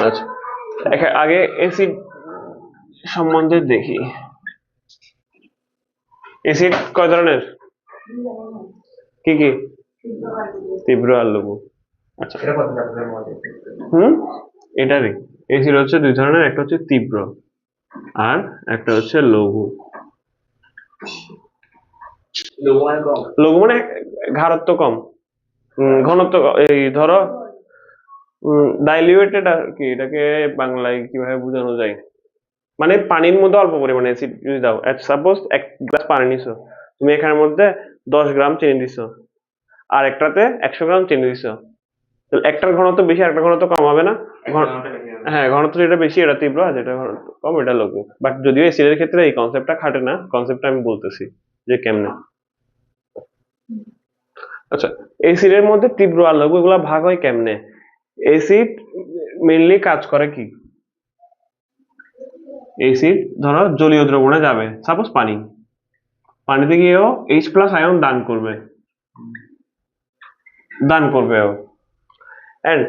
আচ্ছা, আগে অ্যাসিড সম্বন্ধে দেখি। অ্যাসিড কয় ধরনের, কি কি? তীব্র আর লঘু। আচ্ছা, এটারই অ্যাসিড হচ্ছে দুই ধরনের, একটা হচ্ছে তীব্র আর একটা হচ্ছে লঘু। লঘু মানে ঘারত্ব কম, ঘনত্ব এই ধরো ডাইলিউটেড আর কি, এটাকে বাংলায় কিভাবে বোঝানো যায়, মানে পানির মধ্যে অল্প পরিমাণে অ্যাসিড যদি দাও, সাপোজ 1 গ্লাস পানি নিছো, তুমি এখানের মধ্যে 10 গ্রাম চিনি দিছো আর একটাতে 100 গ্রাম চিনি দিছো, তাহলে একটার ঘনত্ব বেশি আর একটা ঘনত্ব কম হবে না? হ্যাঁ, ঘনত্ব যেটা বেশি এটা তীব্র আর যেটা ঘনত্ব কম এটা লঘু। বাট যদিও অ্যাসিডের ক্ষেত্রে এই কনসেপ্টটা খাটে না, কনসেপ্টটা আমি বলতেছি যে কেমনে। আচ্ছা, অ্যাসিডের মধ্যে তীব্র আর লঘু এগুলা ভাগ হয় কেমনে? অ্যাসিড মেইনলি কাজ করে কি? অ্যাসিড ধরো জলীয় দ্রবণে যাবে, সাপোজ পানি, পানিতে গিয়েও H+ আয়ন দান করবে ও। এন্ড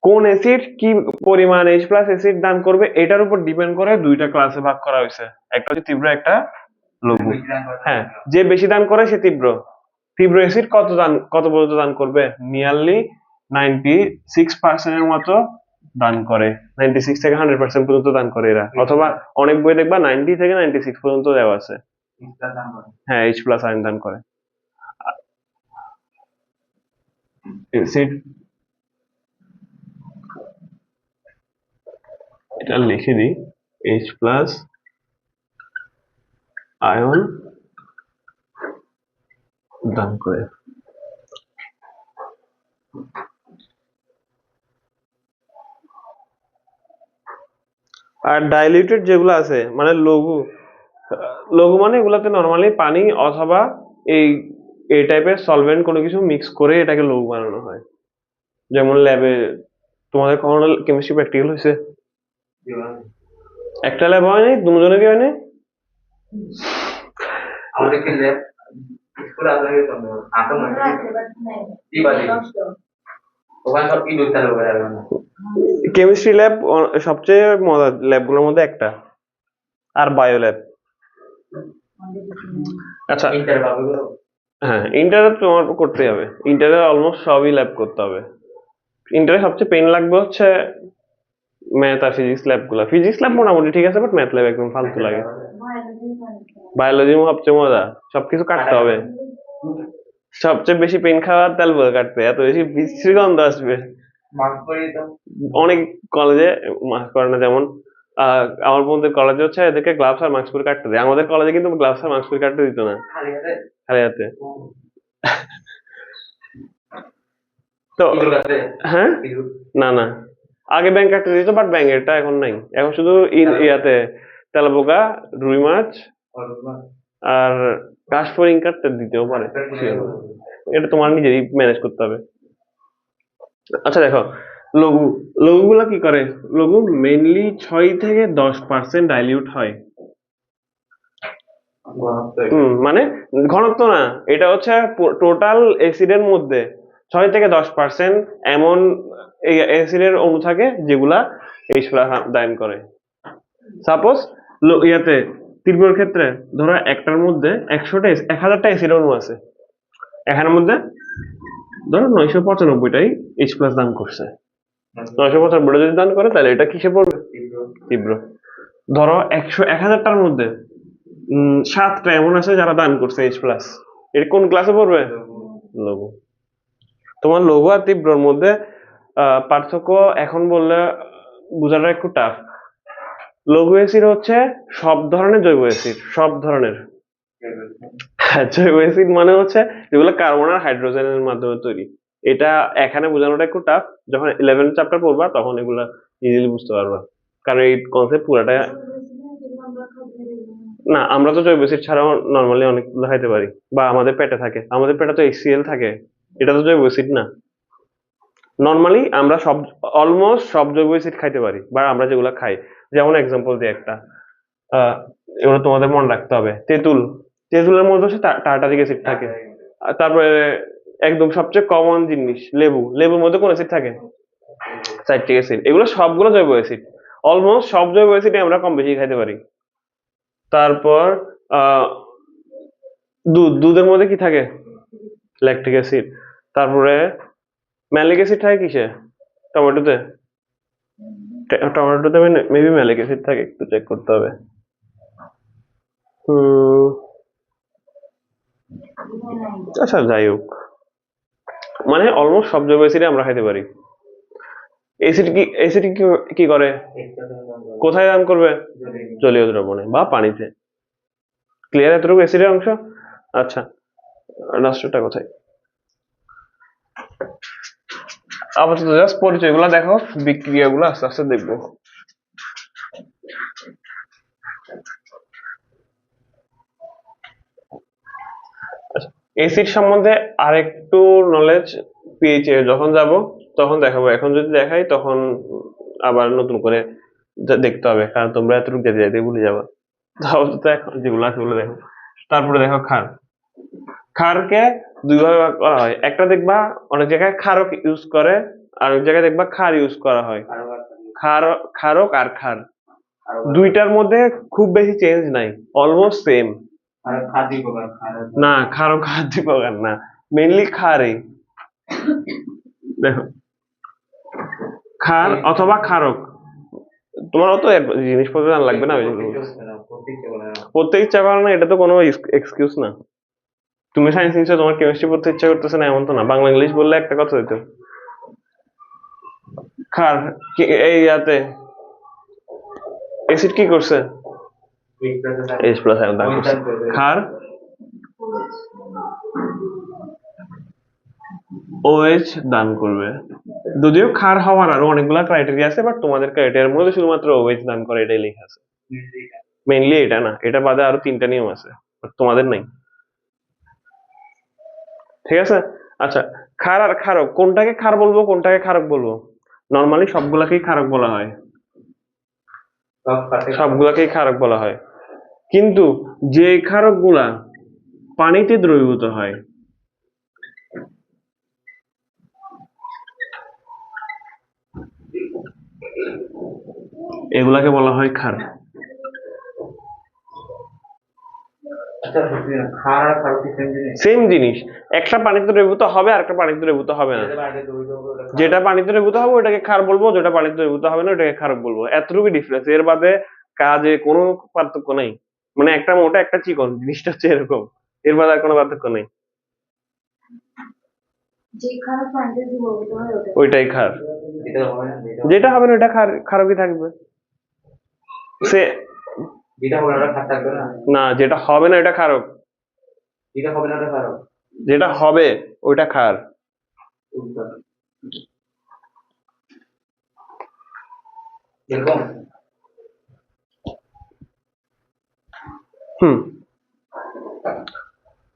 কোন অ্যাসিড কি পরিমাণ H+ অ্যাসিড দান করবে এটার উপর ডিপেন্ড করে দুইটা ক্লাসে ভাগ করা হয়েছে, একটা হচ্ছে তীব্র, একটা লঘু। হ্যাঁ, যে বেশি দান করে সে তীব্র। তীব্র অ্যাসিড কত পর্যন্ত দান করবে? নিয়ারলি 96% এর মতো দান করে, 96 থেকে 100% পর্যন্ত দান করে এরা, অথবা অনেক বই দেখবা 90 থেকে 96 পর্যন্ত দেওয়া আছে। হ্যাঁ, H+ আয়ন দান করে। অ্যাসিড এটা লিখে দিই, H+ আয়ন দান করে। আর ডাইলিউটেড যেগুলো আছে মানে লঘু, লঘু মানে এগুলাতে নরমালি পানি অথবা এই টাইপের সলভেন্ট কোনো কিছু মিক্স করে এটাকে লঘু বানানো হয়। যেমন ল্যাবে তোমাদের কখনো কেমিস্ট্রি প্র্যাকটিক্যাল হয়েছে? একটা ল্যাব হয়নি, দুজনে কি হয়নি? কেমিস্ট্রি ল্যাব সবচেয়ে মজার ল্যাবগুলোর মধ্যে একটা, আর বায়ো ল্যাব। আচ্ছা, হ্যাঁ, ইন্টারে তোমার করতেই হবে, ইন্টারে অলমোস্ট সবই ল্যাব করতে হবে। ইন্টারে সবচেয়ে পেন লাগবে হচ্ছে ম্যাথ আর ফিজিক্স ল্যাব গুলা। ফিজিক্স ল্যাব মোটামুটি ঠিক আছে, বাট ম্যাথ ল্যাব একদম ফালতু লাগে। বায়োলজি সবচেয়ে মজা, সবকিছু কাটতে হবে, সবচেয়ে বেশি পেন খাওয়ার তেল কাটতে, এত বেশি বিশ্রী গন্ধ আসবে। অনেক কলেজে মাস্ক করে না, যেমন আমার বন্ধুদের কলেজে হচ্ছে এদেরকে গ্লাভস আর মাস্ক পরে কাটতে দেয়, আমাদের কলেজে কিন্তু গ্লাভস আর মাস্ক পরে কাটতে দিত না, খালি হাতে। তো হ্যাঁ, না না, আগে ব্যাংক কাটতে দিত, বাট ব্যাংকেরটা এখন নাই, এখন শুধু ইয়াতে তেলাপোকা, রুই মাছ আর কাশফড়িং কাটতে দিতেও পারে, এটা তোমার নিজেরই ম্যানেজ করতে হবে। আচ্ছা দেখো, লঘু লঘুগুলা কি করে? লঘু মেইনলি 6 থেকে 10% ডাইলিউট হয়। মানে ঘনত্ব না, এটা হচ্ছে টোটাল অ্যাসিডের মধ্যে 6 থেকে 10% এমন অ্যাসিডের অণু থাকে যেগুলা H+ দান করে। সাপোজ ইয়াতে তীব্রর ক্ষেত্রে ধরো একটার মধ্যে 1000টা অ্যাসিড অণু আছে, এখানের মধ্যে ধরো 995টাই H+ দান করছে। 995 যদি দান করে তাহলে এটা কিসে পড়বে? তীব্র। ধরো 1000টার মধ্যে 7টা এমন আছে যারা দান করছে H+, এটা কোন ক্লাসে পড়বে? লঘু। তোমার লঘু আর তীব্রর মধ্যে পার্থক্য এখন বললে বোঝাটা একটু টাফ। লঘু অ্যাসিড হচ্ছে সব ধরনের জৈব অ্যাসিড, সব ধরনের। জৈব অ্যাসিড মানে হচ্ছে যেগুলো কার্বন আর হাইড্রোজেনের মাধ্যমে তৈরি। এটা এখানে বোঝানোটা একটু টাফ, যখন 11 চ্যাপ্টার পড়বা তখন এগুলা ইজিলি বুঝতে পারবা, কারণ এই কনসেপ্ট পুরাটা না। আমরা তো জৈব অ্যাসিড ছাড়াও নরমালি অনেকগুলো খাইতে পারি, বা আমাদের পেটে থাকে, আমাদের পেটে তো HCl থাকে, এটা তো জৈব অ্যাসিড না। নরমালি আমরা অলমোস্ট সব জৈব অ্যাসিড খাইতে পারি, বা আমরা যেগুলো খাই, যেমন এক্সাম্পল দিই একটা, এগুলো তোমাদের মনে রাখতে হবে। তেঁতুলের মধ্যে হচ্ছে টার্টারিক অ্যাসিড থাকে। আর তারপরে একদম সবচেয়ে কমন জিনিস লেবুর মধ্যে কোন অ্যাসিড থাকে? চারটি অ্যাসিড, এগুলো সবগুলো জৈব অ্যাসিড। অলমোস্ট সব জৈব অ্যাসিডই আমরা কম বেশি খাইতে পারি। তারপর দুধের মধ্যে কি থাকে? Lactic acid. তারপরে ম্যালিক অ্যাসিড থাকে কিসে? টমেটোতে। টমেটোতে মেবি ম্যালিক অ্যাসিড থাকে, একটু চেক করতে হবে। আচ্ছা যাই হোক, মানে অলমোস্ট সব জৈব অ্যাসিডই আমরা খাইতে পারি। অ্যাসিড কি করে? কোথায় দান করবে? জলীয় দ্রবণে বা পানিতে। ক্লিয়ার এতটুকু অ্যাসিডের অংশ? আচ্ছা, রাষ্ট্রটা কোথায়? আপাতত জাস্ট পরিচয়গুলো দেখো, বিক্রিয়াগুলো আস্তে আস্তে দেখবো। অ্যাসিড সম্বন্ধে আরেকটু নলেজ পিএইচ এ যখন যাব তখন দেখাবো। এখন যদি দেখাই তখন আবার নতুন করে দেখতে হবে, কারণ তোমরা এতটুকু যেতে যেতে ভুলে যাবে। তাও তো এখন যেগুলো আছে ওগুলো দেখো। তারপরে দেখো ক্ষার। ক্ষারকে দুই ভাবে ভাগ করা হয়। একটা দেখবা অনেক জায়গায় ক্ষারক ইউজ করে, আর অনেক জায়গায় দেখবা ক্ষার ইউজ করা হয়। ক্ষারক আর ক্ষার দুইটার মধ্যে খুব বেশি চেঞ্জ নাই, অলমোস্ট সেম। না, ক্ষারক আর দ্বিপ্রকার না, মেইনলি ক্ষারই। দেখো, ক্ষার অথবা ক্ষারক, তোমার অত জিনিসপত্র জানা লাগবে না। পড়তে ইচ্ছা করে না, এটা তো কোনো এক্সকিউজ না। তুমি সায়েন্স নিচ্ছ, তোমার কেমিস্ট্রি পড়তে ইচ্ছা করতেছে না এমন তো না। বাংলা ইংলিশ বললে একটা কথা হইতো। ক্ষার এই ইয়াতে অ্যাসিড কি করছে? H প্লাস আয়ন দান করছে। ক্ষার OH দান করবে। যদিও ক্ষার হওয়ার আরো অনেকগুলা ক্রাইটেরিয়া আছে, বাট তোমাদের ক্রাইটেরিয়ার মধ্যে শুধুমাত্র OH দান করে এটাই লেখা আছে। মেইনলি এটা না, এটা বাদে আরো 3টা নিয়ম আছে, তোমাদের নাই। ঠিক আছে? আচ্ছা, ক্ষার আর ক্ষারক, কোনটাকে ক্ষার বলবো কোনটাকে ক্ষারক বলবো? নরমালি সবগুলাকেই ক্ষারক বলা হয়, সবগুলাকেই ক্ষারক বলা হয়। কিন্তু যে ক্ষারক গুলা পানিতে দ্রবীভূত হয়, এগুলাকে বলা হয় ক্ষার। সেম জিনিস, একটা পানিতে দ্রবীভূত হবে আর একটা পানিতে দ্রবীভূত হবে না। যেটা পানিতে দ্রবীভূত হবে ওটাকে ক্ষার বলবো, যেটা পানিতে দ্রবীভূত হবে না ওটাকে ক্ষারক বলবো। এতটুকু ডিফারেন্স, এর বাদে কাজে কোনো পার্থক্য নেই। মানে একটা মোটা একটা চিকন, জিনিসটা হচ্ছে এরকম, এর বাদে আর কোনো পার্থক্য নেই। ওইটাই ক্ষার, যেটা হবে না ওটা ক্ষারকই থাকবে। সে না, যেটা হবে না এটা ক্ষারক, যেটা হবে ওইটা ক্ষার।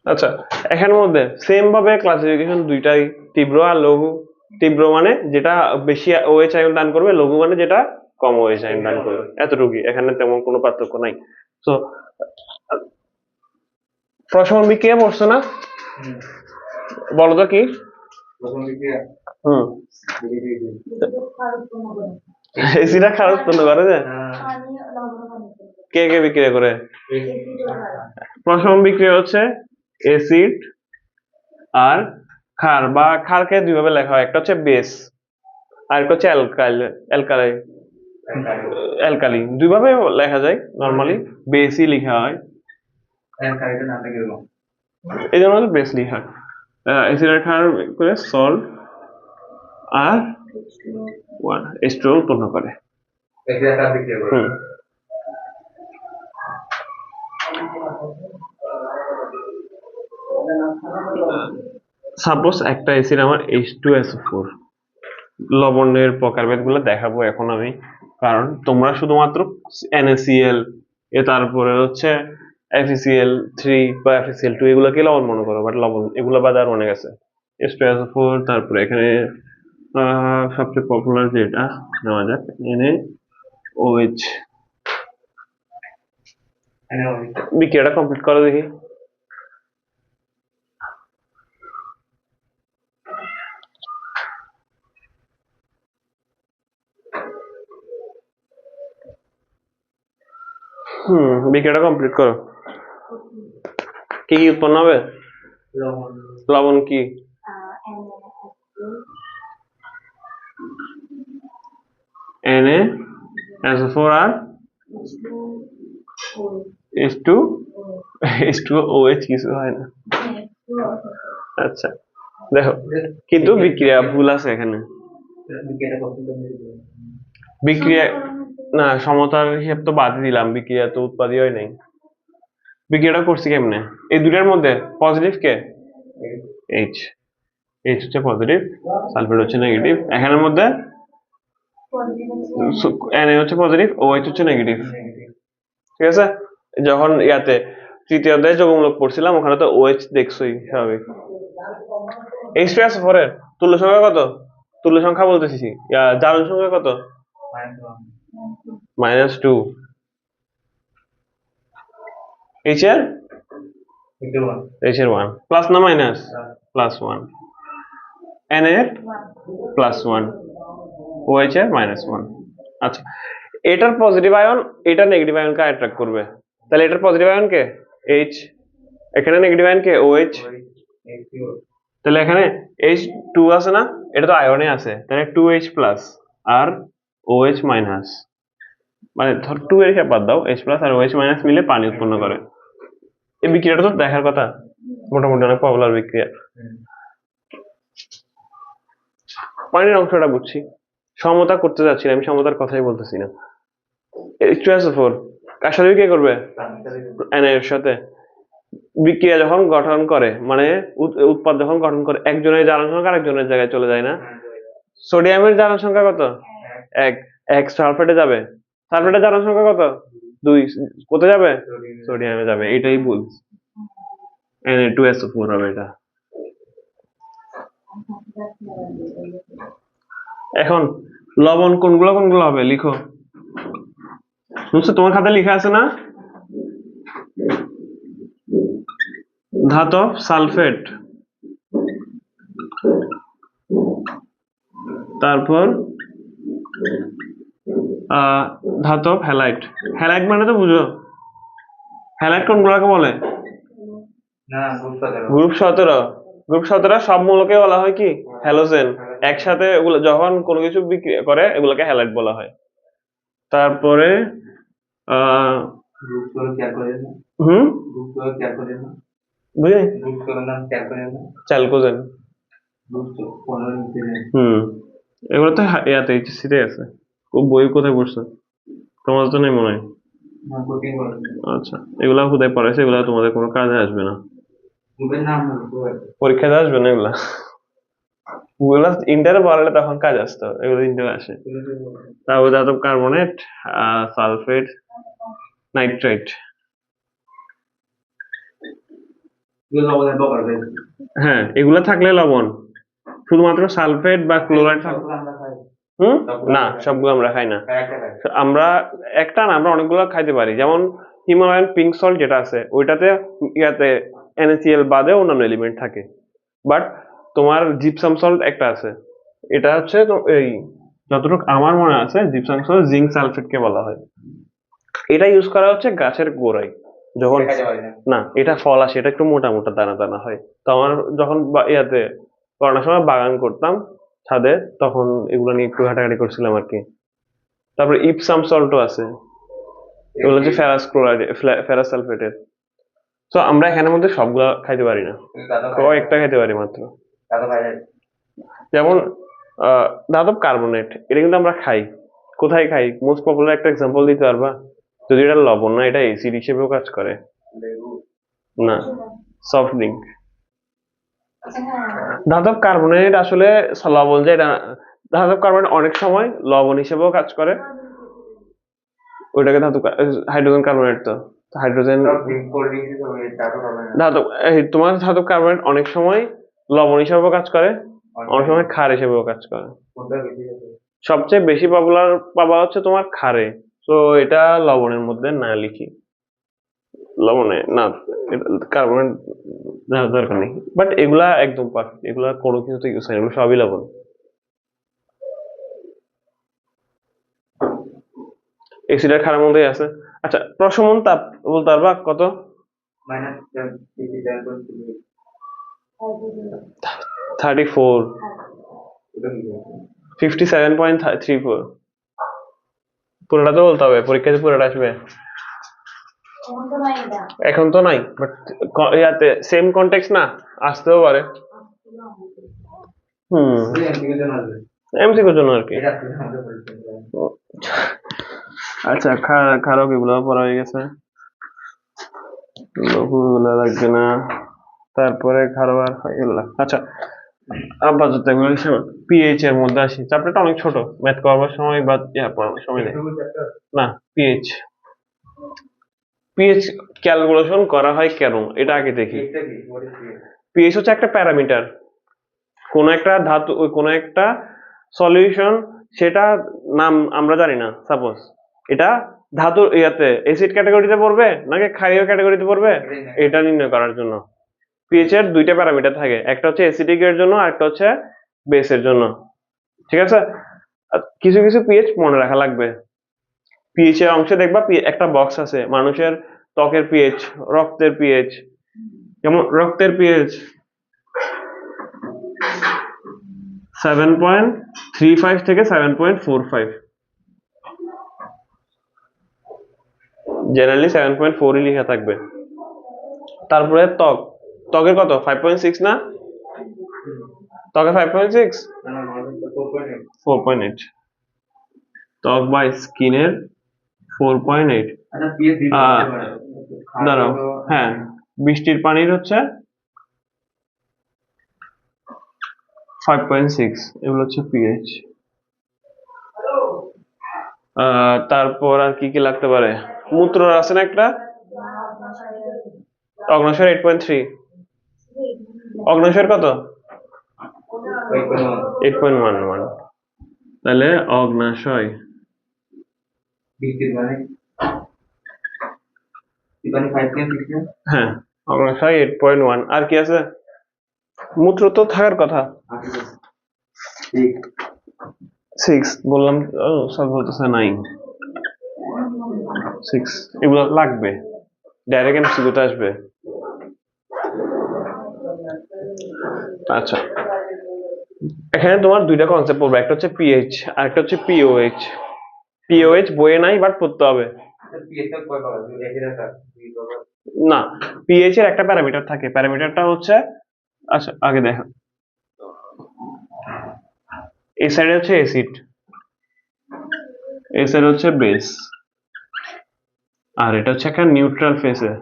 আচ্ছা, এখানের মধ্যে সেম ভাবে ক্লাসিফিকেশন দুইটাই, তীব্র আর লঘু। তীব্র মানে যেটা বেশি OH আয়ন দান করবে, লঘু মানে যেটা কম OH আয়ন দান করবে, এতটুকুই। এখানে তেমন কোনো পার্থক্য নাই। তো প্রশমন বিক্রিয়া পড়ছো না? বলো তো কি? এসিটা ক্ষার উৎপন্ন করে যে, কে কে বিক্রিয়া করে? প্রশমন বিক্রিয়া হচ্ছে অ্যাসিড আর ক্ষার, বা ক্ষারকে দুই ভাবে লেখা হয়, একটা হচ্ছে বেস আর একটা হচ্ছে অ্যালকালি। দুই ভাবে লেখা যায়, নরমালি বেসই লেখা হয়, এই জন্য বেস লেখা হয়। অ্যাসিড আর ক্ষার করে সল্ট আর H2O উৎপন্ন করে। সাপোজ একটা অ্যাসিড আমার H2SO4, লবণের প্রকারভেদ গুলো দেখাবো এখন আমি, কারণ তোমরা শুধুমাত্র NaCl তারপরে হচ্ছে FeCl3 বা FeCl2 এগুলোকে লবণ মনে করো, বাট লবণ এগুলো বাদে আর অনেক আছে। H2SO4, তারপরে এখানে সবচেয়ে পপুলার যেটা নেওয়া যাক NaOH। বিক্রিয়াটা কমপ্লিট করো দেখি। বিক্রিয়াটা কমপ্লিট করো। কি কি উৎপন্ন হবে? লবণ কি? Na SO4 আর H2 H2OH কিছু হয় না। আচ্ছা দেখো, কিন্তু বিক্রিয়া ভুল আছে এখানে। বিক্রিয়া না, সমতার হিসাব তো বাদ দিলাম, বিক্রিয়া তো উৎপাদই হয় নাই। বিক্রিয়াটা করছি কেমনে? এই দুটার মধ্যে পজিটিভ কে? এইচ হচ্ছে পজিটিভ, সালফেট হচ্ছে নেগেটিভ। এখানের মধ্যে Na হচ্ছে পজিটিভ, OH হচ্ছে নেগেটিভ। ঠিক আছে, যখন ইয়াতে তৃতীয় অধ্যায়ে যৌগমূলক পড়ছিলাম ওখানে তো OH দেখছই, স্বাভাবিক। H2SO4 এর তুল্য সংখ্যা কত? তুল্য সংখ্যা বলতেছি, জারণ সংখ্যা কত? -2। H এর 1 প্লাস না মাইনাস? +1। Na এর +1, OH এর -1। আচ্ছা, এটার পজিটিভ আয়ন এটা নেগেটিভ আয়নকে অ্যাট্রাক্ট করবে, তাহলে এটার পজিটিভ আয়ন কে? H, এখানে নেগেটিভ আয়ন কে? OH। তাহলে এখানে H2 আছে না, এটা তো আয়নে আছে, তাহলে 2H প্লাস আর OH মাইনাস, মানে ধর 2 এর হিসাব বাদ দাও, H প্লাস আর OH মাইনাস মিলে পানি উৎপন্ন করে। এই বিক্রিয়াটা তো দেখার কথা, মোটামুটি অনেক পপুলার বিক্রিয়া। পানির অংশটা বুঝছি, সমতা করতে যাচ্ছি না, আমি সমতার কথাই বলতেছি না। H2SO4 কার সাথে বিক্রিয়া করবে? Na এর সাথে। বিক্রিয়া যখন গঠন করে, মানে উৎপাদ যখন গঠন করে, একজনের জারণ সংখ্যা আরেকজনের জায়গায় চলে যায় না? সোডিয়ামের জারণ সংখ্যা কত? 1 সালফেটে যাবে। সালফেটের জারণ সংখ্যা কত? 2। কোথায় যাবে? সোডিয়ামে যাবে। এটাই ভুল, Na2SO4 হবে এটা। এখন লবণ কোনগুলো কোনগুলো হবে লিখো। তোমার খাতায় লেখা আছে না? ধাতব সালফেট, তারপর ধাতব হ্যালাইড। হ্যালাইড মানে তো বুঝো, হ্যালাইড কোনগুলোকে বলে? গ্রুপ 17। গ্রুপ 17 সব মূলকে বলা হয় কি? হ্যালোজেন। একসাথে এগুলো যখন কোনো কিছু বিক্রিয়া করে এগুলোকে হ্যালাইড বলা হয়। তারপরে চ্যালকোজেন। এগুলো তো ইয়াতে এইচএসসি তে আছে। বই কোথায় পড়ছো? তোমার তো নেই মনে হয়। আচ্ছা, এগুলা কোথায় পড়াইছে? এগুলা তোমাদের কোনো কাজে আসবে না, পরীক্ষাতে আসবে না এগুলা। এগুলা ইন্টারে পড়ালে তখন কাজ আসতো, এগুলো ইন্টারে আসে। তারপর ধাতব কার্বনেট, সালফেট, নাইট্রেট। হ্যাঁ, এগুলা থাকলে লবণ। শুধুমাত্র সালফেট বা ক্লোরাইড না, সবগুলো আমরা খাই না। আমরা একটা না, আমরা অনেকগুলো খাইতে পারি। যেমন হিমালয়ান পিঙ্ক সল্ট যেটা আছে, ওইটাতে ইয়াতে NaCl বাদে অন্যান্য এলিমেন্ট থাকে। বাট তোমার জিপসাম সল্ট একটা আছে, এটা হচ্ছে এই যতটুকু আমার মনে আছে জিপসাম সল্ট জিঙ্ক সালফেটকে বলা হয়। এটা ইউজ করা হচ্ছে গাছের গোড়ায় যখন, না এটা ফল আসে, এটা একটু মোটা মোটা দানা দানা হয়। তো আমার যখন ইয়াতে করোনার সময় বাগান করতাম ছাদে, তখন এগুলো নিয়ে একটু ঘাটাঘাটি করছিলাম আর কি। তারপরে ইপসাম সল্টও আছে, এগুলো হচ্ছে ফেরাস ক্লোরাইড, ফেরাস সালফেটের। তো আমরা এখানের মধ্যে সবগুলা খাইতে পারি না, কয়েকটা খাইতে পারি মাত্র। যেমন ধাতব কার্বনেট, এটা কিন্তু আমরা খাই। কোথায় খাই? মোস্ট পপুলার একটা এক্সাম্পল দিতে পারবা? যদি এটা লবণ না, এটা অ্যাসিড হিসেবেও কাজ করে। না, সফট ড্রিঙ্ক। ধাতব কার্বনেট আসলে লবণ, যে এটা ধাতব কার্বনেট অনেক সময় লবণ হিসেবেও কাজ করে। ওইটাকে ধাতব হাইড্রোজেন কার্বনেট, তো হাইড্রোজেন ধাতব। তোমার ধাতব কার্বনেট অনেক সময় লবণ হিসেবেও কাজ করে, অনেক সময় ক্ষার হিসেবেও কাজ করে। সবচেয়ে বেশি পপুলার পাবা হচ্ছে তোমার ক্ষারে, তো এটা লবণের মধ্যে না লিখি, লবণে না, কার্বনেট দরকার নেই। বাট এগুলা একদম পারফেক্ট, এগুলা কোনো কিছুতে ইউজ হয় না, এগুলো সবই লবণ। এসিডের ক্ষারের মধ্যেই আছে। আচ্ছা, প্রশমন তাপ বলতে পারবা কত? -34, 57.34। পুরোটা তো বলতে হবে, পরীক্ষাতে পুরোটা আসবে। এখন তো নাই, বাট ইয়াতে সেম কন্টেক্সট না, আসতেও পারে। এমসিকিউর জন্য আর কি। আচ্ছা, খারাপ এগুলো পড়া হয়ে গেছে, লঘুগুলো লাগবে না। তারপরে খারোয়ার এগুলা। আচ্ছা, আপাতত এগুলো পিএইচ এর মধ্যে আসি। চ্যাপ্টারটা অনেক ছোট, ম্যাথ করবার সময় বা পড়ার সময় নেই না। পিএইচ পিএইচ ক্যালকুলেশন করা হয় কেন, এটা আগে দেখি। পিএইচ হচ্ছে একটা প্যারামিটার। কোন একটা ধাতু, কোন একটা সলিউশন, সেটা নাম আমরা জানি না, সাপোজ এটা ধাতু ইয়াতে অ্যাসিড ক্যাটাগরিতে পড়বে নাকি ক্ষারীয় ক্যাটাগরিতে পড়বে, এটা নির্ণয় করার জন্য পিএইচ এর দুইটা প্যারামিটার থাকে, একটা হচ্ছে অ্যাসিডিক এর জন্য আর একটা হচ্ছে বেসের জন্য। ঠিক আছে, কিছু কিছু পিএইচ মনে রাখা লাগবে। পিএইচ এর অংশে দেখবা একটা বক্স আছে, মানুষের ত্বকের পিএইচ, রক্তের পিএইচ। যেমন রক্তের পিএইচ 7.35 থেকে 7.45, জেনারেলি 7.4 লেখা থাকবে। তারপরে ত্বকের কত 5.6 না, ত্বকের 5.6, 4.8, ত্বক বা স্কিনের 4.8। দাঁড়াও, হ্যাঁ, বৃষ্টির পানির হচ্ছে 5.6, এগুলো হচ্ছে পিএইচ। তারপর আর কি কি লাগতে পারে? মূত্র আছে না একটা, অগ্ন্যাশয়ের 8.3, অগ্ন্যাশয়ের কত 8.11, তাহলে অগ্ন্যাশয় হ্যাঁ, অগ্ন্যাশয় 8.1। আর কি আছে? মূত্র তো থাকার কথা 6 বললাম, সব বলতেছে 9, 6। এগুলো লাগবে, ডাইরেক্ট এমসিকিউতে আসবে। আচ্ছা, এখানে তোমার দুইটা কনসেপ্ট পড়বে, একটা হচ্ছে পিএইচ আর একটা হচ্ছে পিওএইচ। পিওএইচ বইয়ে নাই, বাট পড়তে হবে। না, পিএইচ এর একটা প্যারামিটার থাকে, প্যারামিটারটা হচ্ছে, আচ্ছা আগে দেখো, এই সাইডে হচ্ছে অ্যাসিড, এই সাইডে হচ্ছে বেস, আর এটা হচ্ছে একটা নিউট্রাল ফেজে।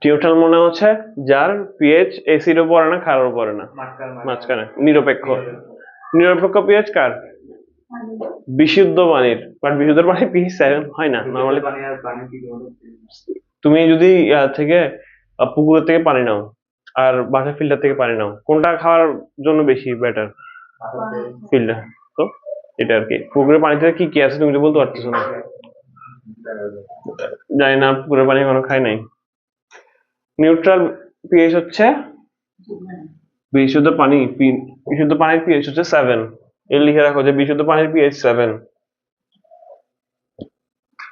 নিউট্রাল মনে হচ্ছে যার পিএইচ অ্যাসিডও পড়ে না, ক্ষারও পড়ে না, মাঝখানে নিরপেক্ষ। নিরপেক্ষ পিএইচ কার? বিশুদ্ধ পানির, বাট বিশুদ্ধ পানির পিএইচ 7 হয় না নরমালি। তুমি যদি থেকে পুকুরের থেকে পানি নাও আর বাসার ফিল্টার থেকে পানি নাও, কোনটা খাওয়ার জন্য বেশি বেটার? ফিল্টার। তো এটা আর কি, পুকুরের পানিতে কি কি আছে তুমি তো বলতে পারতেছো না। জানি না, পুকুরের পানি কোনো খাই নাই। নিউট্রাল পিএইচ হচ্ছে বিশুদ্ধ পানির পিএইচ হচ্ছে 7। এর লিখে রাখো যে বিশুদ্ধ পানির পিএইচ 7।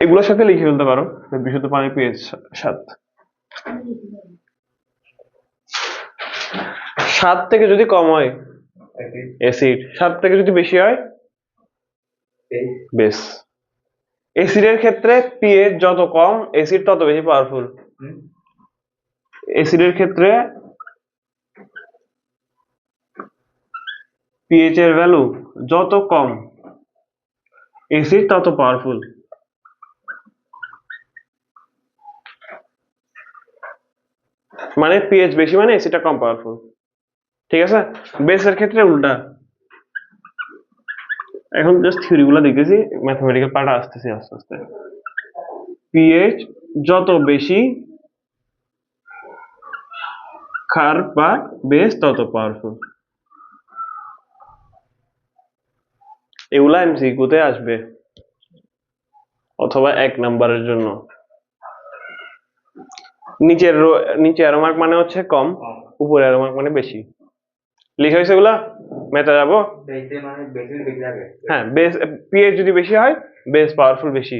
এগুলোর সাথে লিখে ফেলতে পারো বিশুদ্ধ পানির পিএইচ 7। 7 থেকে যদি কম হয় অ্যাসিড, 7 থেকে যদি বেশি হয় বেস। অ্যাসিডের ক্ষেত্রে পিএইচ যত কম অ্যাসিড তত বেশি পাওয়ারফুল। অ্যাসিডের ক্ষেত্রে পিএইচ এর ভ্যালু যত কম অ্যাসিড তত পাওয়ারফুল। মানে পিএইচ বেশি মানে অ্যাসিডটা কম পাওয়ারফুল, ঠিক আছে। বেসের ক্ষেত্রে উল্টা। এখন জাস্ট থিওরি গুলো দেখতেছি, ম্যাথমেটিক্যাল পার্ট আসতেছে আস্তে আস্তে। পিএইচ যত বেশি ক্ষার বা বেস তত পাওয়ারফুল। এগুলা এমসিকিউতে আসবে, অথবা 1 নাম্বারের জন্য। নিচে অ্যারো মার্ক মানে হচ্ছে কম, উপরে অ্যারো মার্ক মানে বেশি। লিখে হয়েছে এগুলা? মেথা যাবো। বেশি মানে বেশি লাগে। হ্যাঁ, বেস পিএইচ যদি বেশি হয় বেস পাওয়ারফুল বেশি,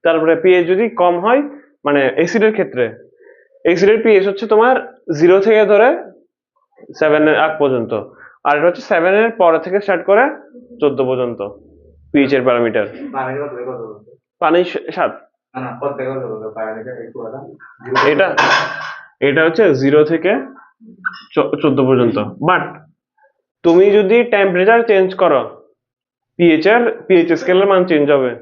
তারপরে পিএইচ যদি কম হয় মানে অ্যাসিডের ক্ষেত্রে অ্যাসিডের পিএইচ হচ্ছে তোমার 0 থেকে ধরে 7 এর আগ পর্যন্ত, আর এটা হচ্ছে 7 এর পরে থেকে স্টার্ট করে 14 পর্যন্ত পিএইচ এর প্যারামিটার। পানি কত কত? পানি 7। না না কত কত কত প্যারামিটার একটু বলা। এটা এটা হচ্ছে 0 থেকে 14 পর্যন্ত, বাট তুমি যদি টেম্পারেচার চেঞ্জ করো পিএইচ স্কেলের মান চেঞ্জ হবে।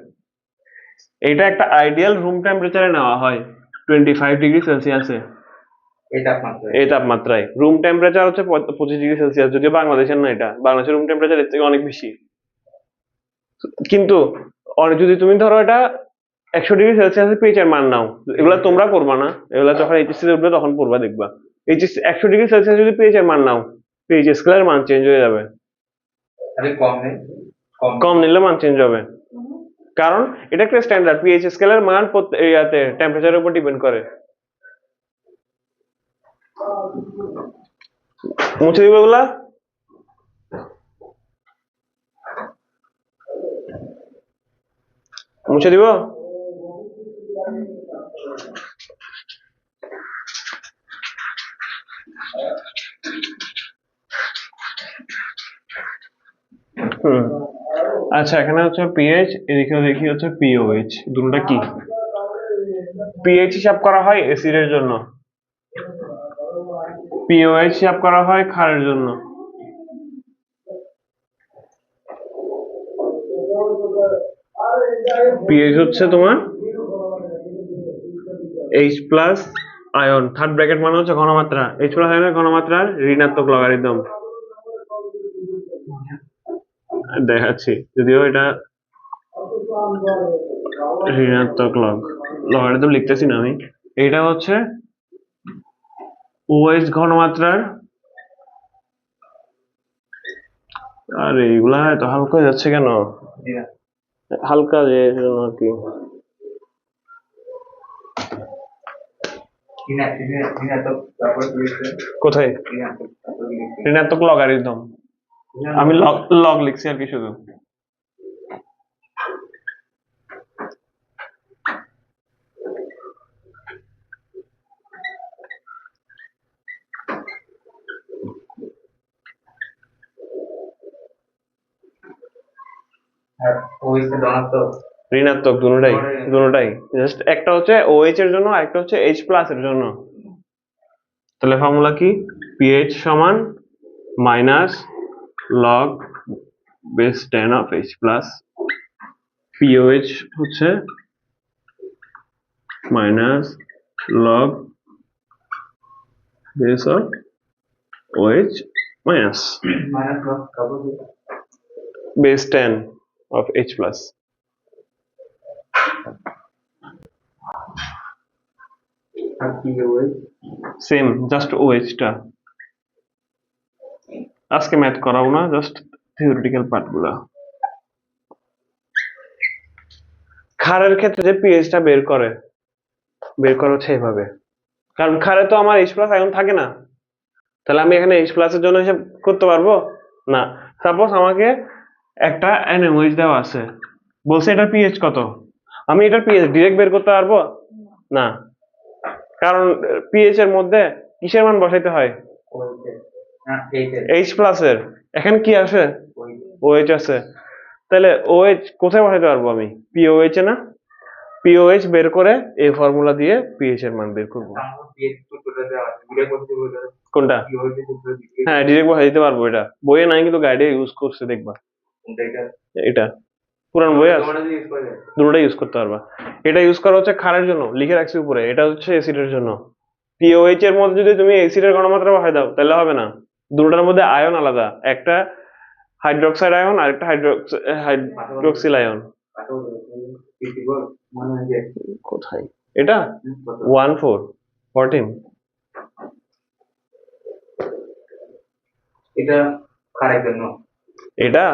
এটা একটা আইডিয়াল রুম টেম্পারেচারে নেওয়া হয় 25 ডিগ্রি সেলসিয়াসে। এই তাপমাত্রায় রুম টেম্পারেচার হচ্ছে 25 ডিগ্রি সেলসিয়াস, যদিও বাংলাদেশের না, এটা বাংলাদেশের রুম টেম্পারেচার এর থেকে অনেক বেশি। কিন্তু যদি তুমি ধরো এটা 100 ডিগ্রি সেলসিয়াসে পিএইচ এর মান নাও, এগুলা তোমরা করবা না, এগুলা যখন এইচএসসি তে উঠবে তখন পড়বা, দেখবা এইচএসসি 100 ডিগ্রি সেলসিয়াস যদি পিএইচ এর মান নাও, পিএইচ স্কেলের মান চেঞ্জ হয়ে যাবে। কম নিলে মান চেঞ্জ হবে, কারণ এটা একটা স্ট্যান্ডার্ড। পিএইচ স্কেলের মান ইয়াতে টেম্পারেচারের উপর ডিপেন্ড করে। মুছে দিব এগুলা। মুছে দিব। আচ্ছা, এখানে হচ্ছে পিএইচ, এদিকে দেখি হচ্ছে পিওএইচ, দুটোটা কি? পিএইচ হিসাব করা হয় অ্যাসিডের জন্য, পিওএইচ হিসাব করা হয় ক্ষারের জন্য। পিএইচ হচ্ছে তোমার H plus ion, third bracket মানে হচ্ছে ঘনমাত্রা, H প্লাস আয়নের ঘনমাত্রার ঋণাত্মক লগারিদম। দেখাচ্ছি, যদিও এটা ঋণাত্মক লগারিদম লিখতেছি না আমি। এটা হচ্ছে OH ঘনমাত্রার, আর এইগুলা এত হালকা যাচ্ছে কেন? হালকা যে আর কি। কোথায় ঋণাত্মক লগারিদম? আমি লগ লিখছি আর কি শুধু। ঋণাত্মক দুটোটাই জাস্ট একটা হচ্ছে OH এর জন্য, আরেকটা হচ্ছে H প্লাস এর জন্য। তাহলে ফর্মুলা কি? পিএইচ সমান minus log base 10 of H plus, pOH হচ্ছে minus log base of OH minus base 10 of H plus. Same, just OH টা। আজকে ম্যাথ করাবো না, জাস্ট থিওরিটিক্যাল পার্ট গুলা। ক্ষারের ক্ষেত্রে যে পিএইচ টা বের করে হচ্ছে এইভাবে, কারণ ক্ষারে তো আমার H প্লাস আয়ন থাকে না, তাহলে আমি এখানে H প্লাস এর জন্য হিসাব করতে পারবো না। সাপোজ আমাকে একটা NaOH দেওয়া আছে, বলছে এটার পিএইচ কত, আমি এটার পিএইচ ডিরেক্ট বের করতে পারবো না, কারণ পিএইচ এর মধ্যে কিসের মান বসাইতে হয়? H প্লাস এর। এখানে কি আছে? OH আছে। তাহলে OH কোথায় বসাইতে পারবো আমি? POH এ না? POH বের করে এই ফর্মুলা দিয়ে পিএইচ এর মান বের করব। কোনটা? হ্যাঁ, ডিরেক্ট বসাই দিতে পারবো। এটা বইয়ে নাই, কিন্তু গাইডে ইউজ করছে, দেখবা। এটা পুরান বই আছে, দুটোটা ইউজ করতে পারবা। এটা ইউজ করা হচ্ছে ক্ষারের জন্য, লিখে রাখছি উপরে। এটা হচ্ছে অ্যাসিডের জন্য। পিওএইচ এর মধ্যে যদি তুমি অ্যাসিডের ঘনমাত্রা বসাই দাও তাহলে হবে না, দুটোটার মধ্যে আয়ন আলাদা, একটা হাইড্রোক্সাইড আয়ন আর একটা হাইড্রোক্সিল আয়ন। কোথায় এটা? 14 এটা কারেক্ট জন্য, এটা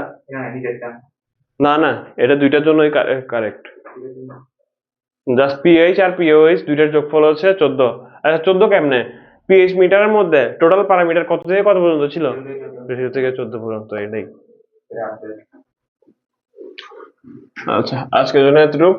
না না, এটা দুইটার জন্যই কারেক্ট। জাস্ট পিএইচ আর পিওএইচ দুইটার যোগফল হচ্ছে 14। আচ্ছা 14 কেমনে? পিএইচ মিটারের মধ্যে টোটাল প্যারামিটার কত থেকে কত পর্যন্ত ছিল? 0 থেকে 14 পর্যন্ত, এটাই। আচ্ছা, আজকের জন্য এতটুক।